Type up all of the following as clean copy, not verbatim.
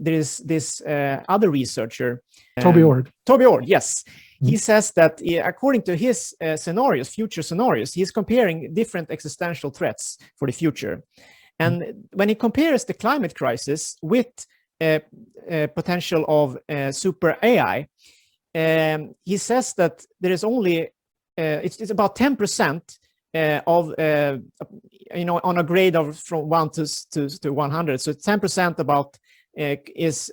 there is this other researcher, Toby Ord. Toby Ord, yes. He says that according to his scenarios, future scenarios, he's comparing different existential threats for the future. And when he compares the climate crisis with potential of super AI, he says that there is only, it's about 10% of, on a grade of from 1 to 100. So 10% about is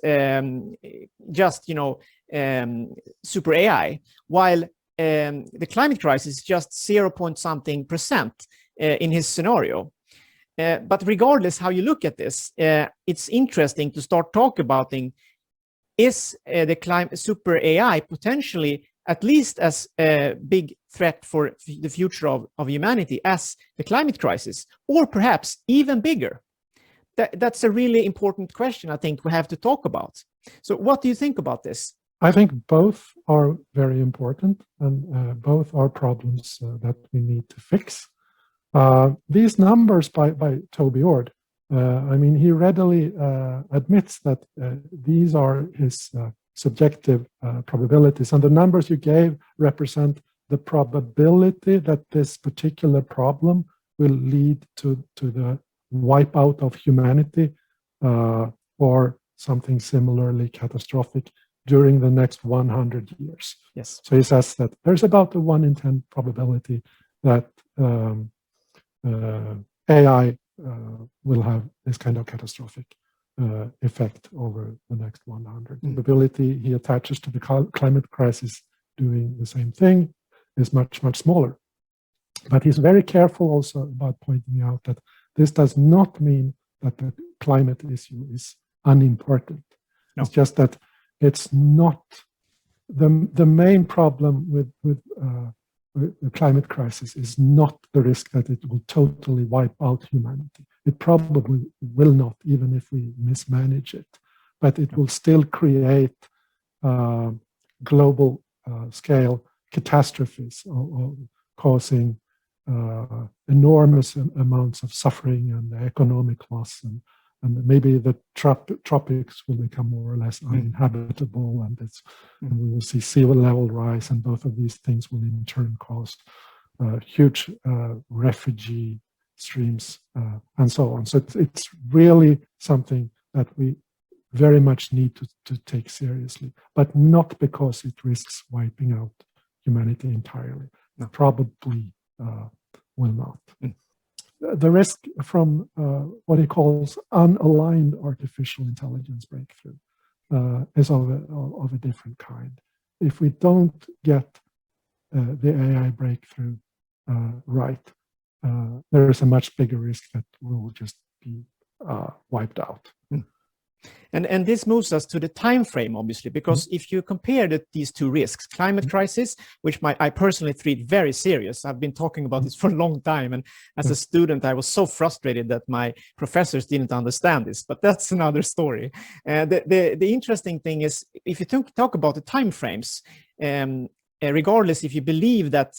just, super AI, while the climate crisis is just 0 point something percent in his scenario. But regardless how you look at this, it's interesting to start talking about is the climate super AI potentially at least as a big threat for the future of humanity as the climate crisis, or perhaps even bigger? That's a really important question I think we have to talk about. So what do you think about this? I think both are very important, and both are problems that we need to fix. These numbers by Toby Ord, he readily admits that these are his subjective probabilities, and the numbers you gave represent the probability that this particular problem will lead to the wipeout of humanity or something similarly catastrophic during the next 100 years. Yes. So he says that there's about a 1 in 10 probability that AI will have this kind of catastrophic effect over the next 100. The probability he attaches to the climate crisis doing the same thing is much, much smaller. But he's very careful also about pointing out that this does not mean that the climate issue is unimportant. No. It's just that it's not the main problem with the climate crisis is not the risk that it will totally wipe out humanity. It probably will not, even if we mismanage it, but it will still create global scale catastrophes causing enormous amounts of suffering and economic loss, and maybe the tropics will become more or less uninhabitable, and we will see sea level rise, and both of these things will in turn cause huge refugee streams and so on. So it's really something that we very much need to take seriously, but not because it risks wiping out humanity entirely. No. Probably will not. The risk from what he calls unaligned artificial intelligence breakthrough is of a different kind. If we don't get the AI breakthrough right, there is a much bigger risk that we'll just be wiped out. And this moves us to the time frame, obviously, because if you compare these two risks, climate crisis, which I personally treat very serious. I've been talking about this for a long time, and as a student, I was so frustrated that my professors didn't understand this. But that's another story. The interesting thing is, if you talk about the time frames, regardless if you believe that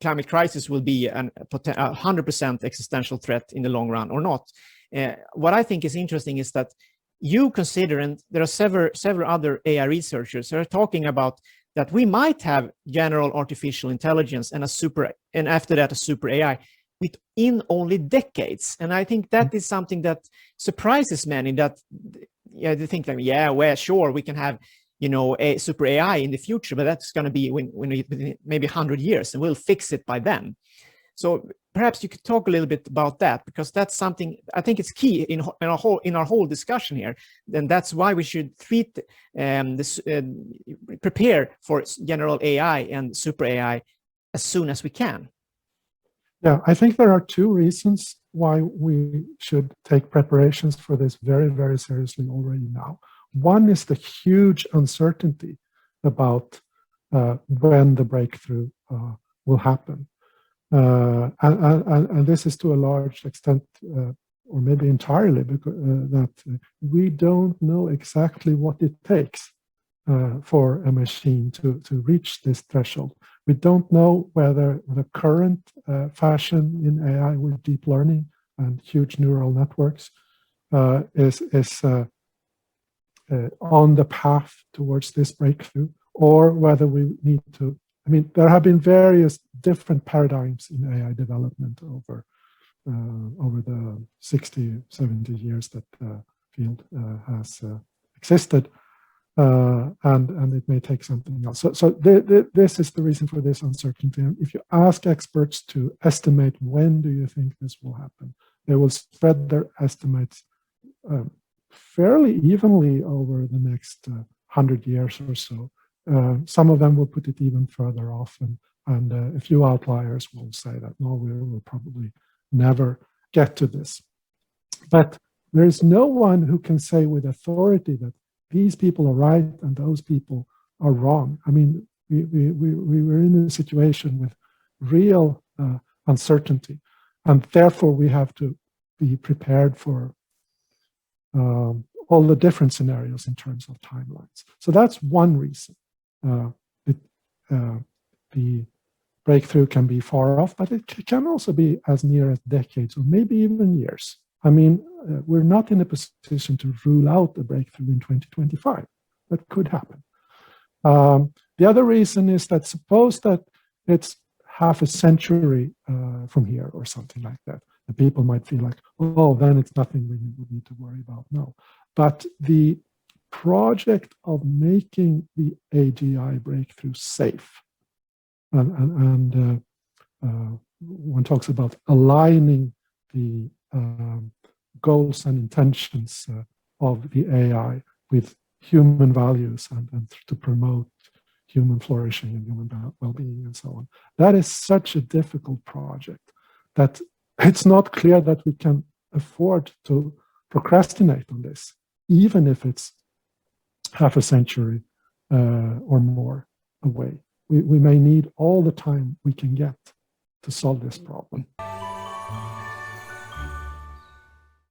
climate crisis will be a 100% existential threat in the long run or not. What I think is interesting is that you consider, and there are several other AI researchers who are talking about that we might have general artificial intelligence and after that a super AI within only decades. And I think that is something that surprises many, that they think that, well, sure, we can have a super AI in the future, but that's going to be when maybe 100 years, and we'll fix it by then. So perhaps you could talk a little bit about that, because that's something I think it's key in our whole discussion here. And that's why we should prepare for general AI and super AI as soon as we can. Yeah, I think there are two reasons why we should take preparations for this very, very seriously already now. One is the huge uncertainty about when the breakthrough will happen. And this is to a large extent, or maybe entirely, because that we don't know exactly what it takes for a machine to reach this threshold. We don't know whether the current fashion in AI with deep learning and huge neural networks is on the path towards this breakthrough, or whether we need to. I mean, there have been various different paradigms in AI development over the 60, 70 years that the field has existed, and it may take something else. So this is the reason for this uncertainty. And if you ask experts to estimate when do you think this will happen, they will spread their estimates fairly evenly over the next 100 years or so. Some of them will put it even further off, and a few outliers will say that, no, we will probably never get to this. But there is no one who can say with authority that these people are right and those people are wrong. I mean, we were in a situation with real uncertainty, and therefore we have to be prepared for all the different scenarios in terms of timelines. So that's one reason. The breakthrough can be far off, but it can also be as near as decades or maybe even years. I mean, we're not in a position to rule out a breakthrough in 2025. That could happen. The other reason is that suppose that it's half a century from here or something like that. The people might feel like, oh, then it's nothing we need to worry about. No, but the project of making the AGI breakthrough safe, and one talks about aligning the goals and intentions of the AI with human values and to promote human flourishing and human well-being and so on. That is such a difficult project that it's not clear that we can afford to procrastinate on this, even if it's half a century or more away. We may need all the time we can get to solve this problem.